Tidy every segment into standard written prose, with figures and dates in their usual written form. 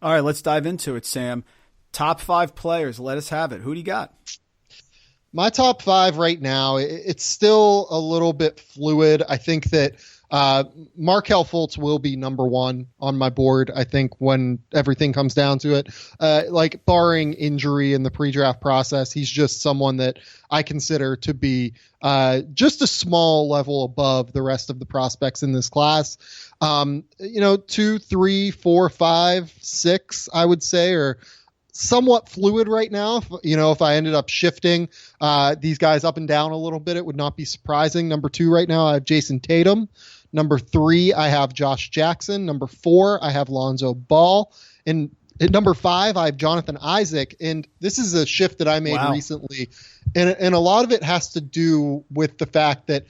All right, let's dive into it, Sam. Top 5 players. Let us have it. Who do you got? My top 5 right now, it's still a little bit fluid. I think that Markelle Fultz will be number 1 on my board, I think, when everything comes down to it. Like, barring injury in the pre-draft process, he's just someone that I consider to be just a small level above the rest of the prospects in this class. 2, 3, 4, 5, 6, I would say, are somewhat fluid right now. If I ended up shifting these guys up and down a little bit, it would not be surprising. Number 2 right now, I have Jason Tatum. Number 3, I have Josh Jackson. Number 4, I have Lonzo Ball. And at number 5, I have Jonathan Isaac. And this is a shift that I made recently. And a lot of it has to do with the fact that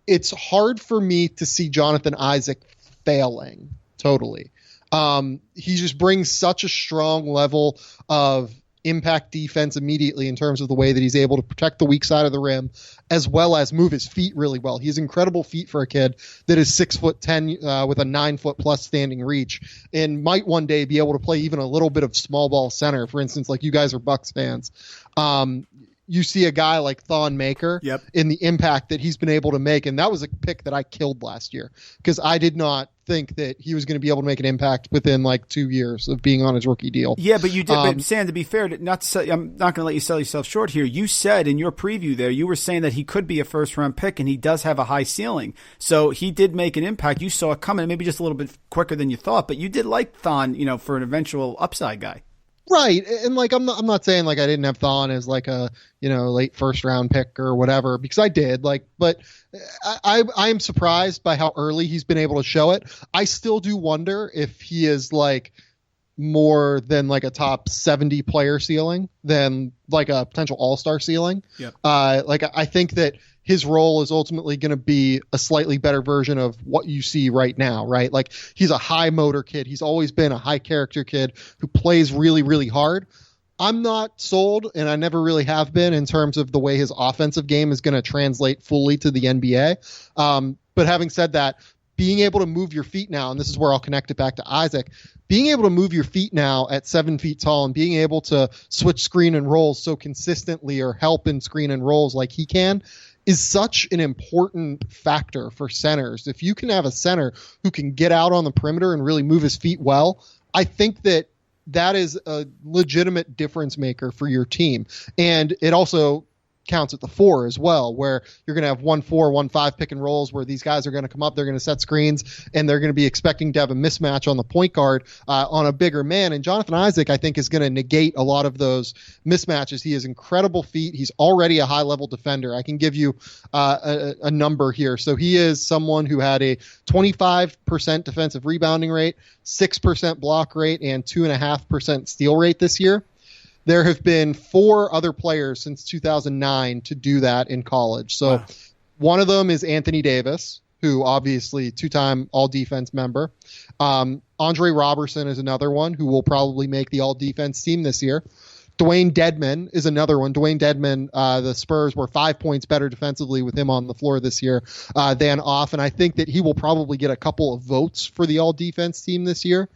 it's hard for me to see Jonathan Isaac failing totally. He just brings such a strong level of impact defense immediately in terms of the way that he's able to protect the weak side of the rim, as well as move his feet really well. He has incredible feet for a kid that is 6'10", with a 9-foot plus standing reach, and might one day be able to play even a little bit of small ball center. For instance, like you guys are Bucks fans. You see a guy like Thon Maker in the impact that he's been able to make. And that was a pick that I killed last year because I did not think that he was going to be able to make an impact within like 2 years of being on his rookie deal. Yeah, but you did. But Sam, to be fair, I'm not going to let you sell yourself short here. You said in your preview there, you were saying that he could be a first-round pick, and he does have a high ceiling. So he did make an impact. You saw it coming, maybe just a little bit quicker than you thought, but you did like Thon, for an eventual upside guy. Right. And like, I'm not saying like I didn't have Thon as like a, late first round pick or whatever, because I did, but I am surprised by how early he's been able to show it. I still do wonder if he is like more than like a top 70 player ceiling than like a potential all-star ceiling. Yep. I think that his role is ultimately going to be a slightly better version of what you see right now, right? Like, he's a high motor kid. He's always been a high character kid who plays really, really hard. I'm not sold, and I never really have been, in terms of the way his offensive game is going to translate fully to the NBA. But having said that, being able to move your feet now, and this is where I'll connect it back to Isaac, being able to move your feet now at 7 feet tall and being able to switch screen and rolls so consistently, or help in screen and rolls like he can, is such an important factor for centers. If you can have a center who can get out on the perimeter and really move his feet well, I think that is a legitimate difference maker for your team. And it also counts at the 4 as well, where you're going to have 1-4, 1-5 pick and rolls where these guys are going to come up, they're going to set screens, and they're going to be expecting to have a mismatch on the point guard on a bigger man. And Jonathan Isaac, I think, is going to negate a lot of those mismatches. He has incredible feet. He's already a high-level defender. I can give you a number here. So he is someone who had a 25% defensive rebounding rate, 6% block rate, and 2.5% steal rate this year. There have been 4 other players since 2009 to do that in college. So One of them is Anthony Davis, who obviously 2-time all-defense member. Andre Robertson is another one who will probably make the all-defense team this year. Dwayne Dedman is another one. Dwayne Dedman, the Spurs were 5 points better defensively with him on the floor this year than off, and I think that he will probably get a couple of votes for the all-defense team this year.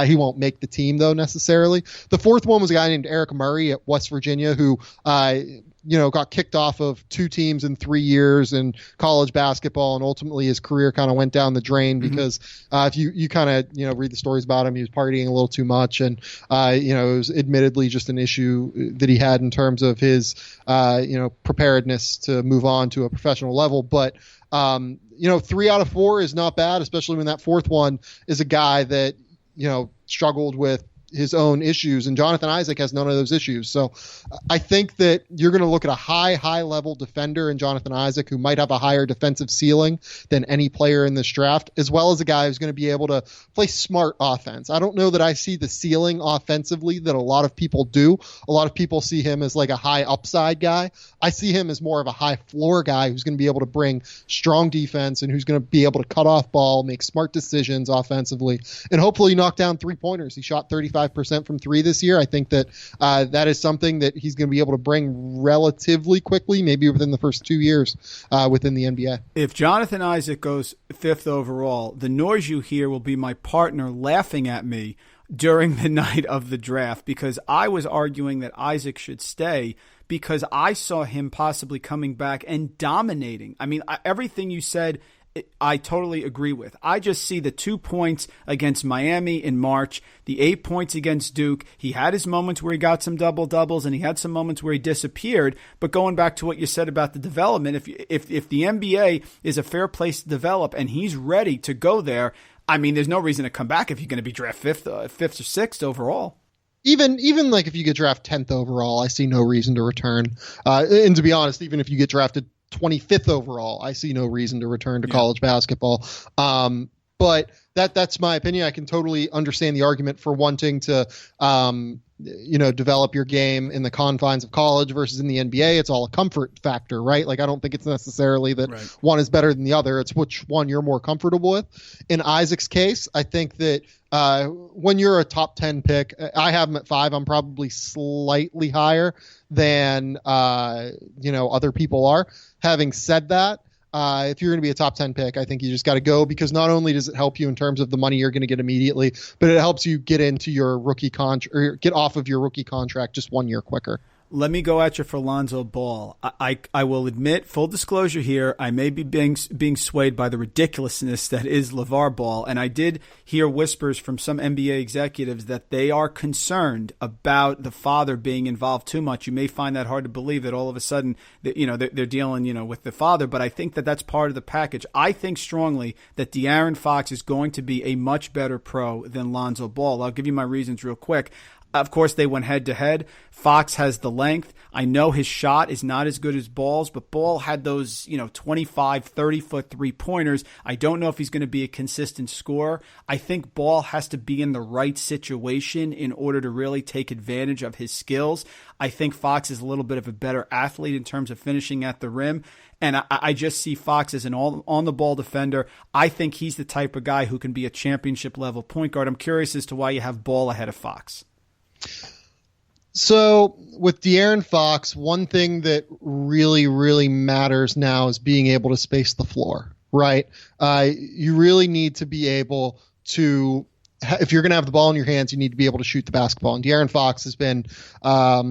He won't make the team, though, necessarily. The 4th one was a guy named Eric Murray at West Virginia who got kicked off of 2 teams in 3 years in college basketball, and ultimately his career kind of went down the drain because if you kind of read the stories about him, he was partying a little too much, and it was admittedly just an issue that he had in terms of his preparedness to move on to a professional level. But 3 out of 4 is not bad, especially when that 4th one is a guy that struggled with his own issues, and Jonathan Isaac has none of those issues. So I think that you're going to look at a high level defender in Jonathan Isaac, who might have a higher defensive ceiling than any player in this draft, as well as a guy who's going to be able to play smart offense. I don't know that I see the ceiling offensively that a lot of people do. A lot of people see him as like a high upside guy. I see him as more of a high floor guy who's going to be able to bring strong defense and who's going to be able to cut off ball, make smart decisions offensively, and hopefully knock down 3-pointers. He shot 35% from 3 this year. I think that that is something that he's going to be able to bring relatively quickly, maybe within the first 2 years within the NBA. If Jonathan Isaac goes 5th overall, the noise you hear will be my partner laughing at me during the night of the draft, because I was arguing that Isaac should stay because I saw him possibly coming back and dominating. I mean, everything you said, I totally agree with. I just see the 2 points against Miami in March, the 8 points against Duke. He had his moments where he got some double-doubles, and he had some moments where he disappeared. But going back to what you said about the development, if the NBA is a fair place to develop and he's ready to go there, I mean, there's no reason to come back if you're going to be drafted fifth or sixth overall. Even like if you get drafted 10th overall, I see no reason to return. And to be honest, even if you get drafted 25th overall, I see no reason to return to college basketball. But that's my opinion. I can totally understand the argument for wanting to, develop your game in the confines of college versus in the NBA. It's all a comfort factor, right? Like, I don't think it's necessarily that one is better than the other. It's which one you're more comfortable with. In Isaac's case, I think that when you're a top 10 pick, I have him at 5. I'm probably slightly higher than, other people are. Having said that, if you're going to be a top 10 pick, I think you just got to go, because not only does it help you in terms of the money you're going to get immediately, but it helps you get into your rookie contract, or get off of your rookie contract just 1 year quicker. Let me go at you for Lonzo Ball. I will admit, full disclosure here, I may be being swayed by the ridiculousness that is Lavar Ball, and I did hear whispers from some NBA executives that they are concerned about the father being involved too much. You may find that hard to believe, that all of a sudden they're dealing with the father, but I think that that's part of the package. I think strongly that De'Aaron Fox is going to be a much better pro than Lonzo Ball. I'll give you my reasons real quick. Of course, they went head-to-head. Fox has the length. I know his shot is not as good as Ball's, but Ball had those, 25, 30-foot three-pointers. I don't know if he's going to be a consistent scorer. I think Ball has to be in the right situation in order to really take advantage of his skills. I think Fox is a little bit of a better athlete in terms of finishing at the rim. And I just see Fox as an on-the-ball defender. I think he's the type of guy who can be a championship-level point guard. I'm curious as to why you have Ball ahead of Fox. So with De'Aaron Fox, one thing that really, really matters now is being able to space the floor, right? You really need to be able to, if you're going to have the ball in your hands, you need to be able to shoot the basketball. And De'Aaron Fox has been a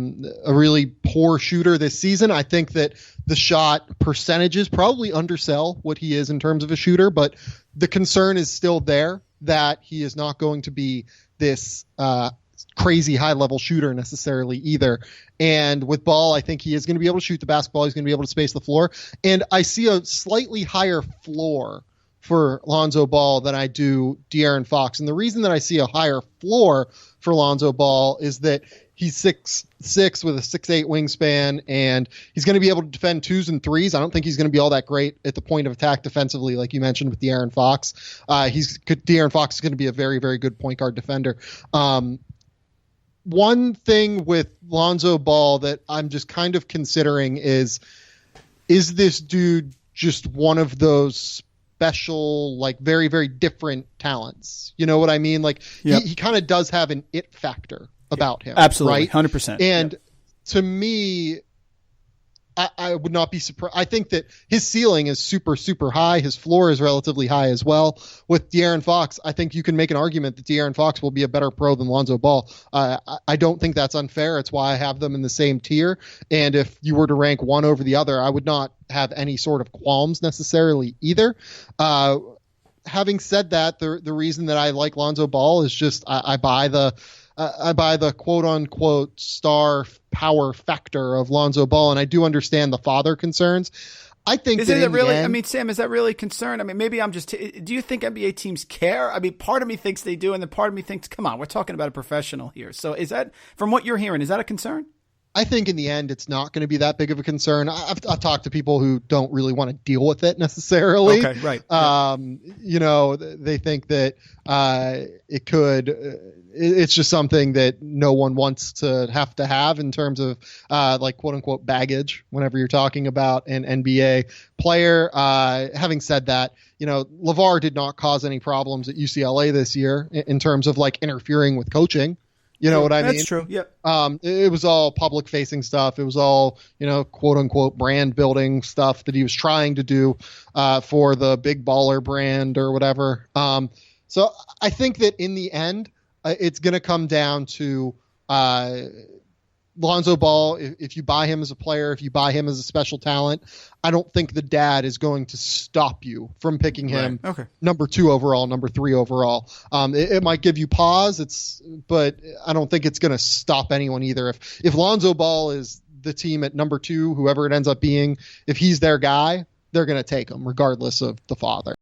really poor shooter this season. I think that the shot percentages probably undersell what he is in terms of a shooter, but the concern is still there that he is not going to be this crazy high level shooter necessarily either. And with Ball, I think he is going to be able to shoot the basketball. He's going to be able to space the floor. And I see a slightly higher floor for Lonzo Ball than I do De'Aaron Fox. And the reason that I see a higher floor for Lonzo Ball is that he's 6'6" with a 6'8" wingspan, and he's going to be able to defend 2s and 3s. I don't think he's going to be all that great at the point of attack defensively, like you mentioned with De'Aaron Fox. De'Aaron Fox is going to be a very, very good point guard defender. One thing with Lonzo Ball that I'm just kind of considering is this dude just one of those special, like very, very different talents? You know what I mean? Like he kind of does have an it factor about him. Absolutely. Right? 100%. And to me, I would not be surprised. I think that his ceiling is super, super high. His floor is relatively high as well. With De'Aaron Fox, I think you can make an argument that De'Aaron Fox will be a better pro than Lonzo Ball. I don't think that's unfair. It's why I have them in the same tier. And if you were to rank one over the other, I would not have any sort of qualms necessarily either. Having said that, the reason that I like Lonzo Ball is just I buy the quote unquote star power factor of Lonzo Ball, and I do understand the father concerns. I think Isn't it really? I mean, Sam, is that really a concern? I mean, maybe I'm just. Do you think NBA teams care? I mean, part of me thinks they do, and then part of me thinks, come on, we're talking about a professional here. So, is that, from what you're hearing, is that a concern? I think in the end, it's not going to be that big of a concern. I've talked to people who don't really want to deal with it necessarily. Okay, right. They think that it could. It's just something that no one wants to have in terms of like quote unquote baggage whenever you're talking about an NBA player. Having said that, Lavar did not cause any problems at UCLA this year in terms of like interfering with coaching. You know what I mean? That's true. Yeah. It was all public facing stuff. It was all, quote unquote brand building stuff that he was trying to do for the big baller brand or whatever. So I think that in the end, it's going to come down to Lonzo Ball. If you buy him as a player, if you buy him as a special talent, I don't think the dad is going to stop you from picking him number 2 overall, number 3 overall. It might give you pause, but I don't think it's going to stop anyone either. If Lonzo Ball is the team at number 2, whoever it ends up being, if he's their guy, they're going to take him regardless of the father.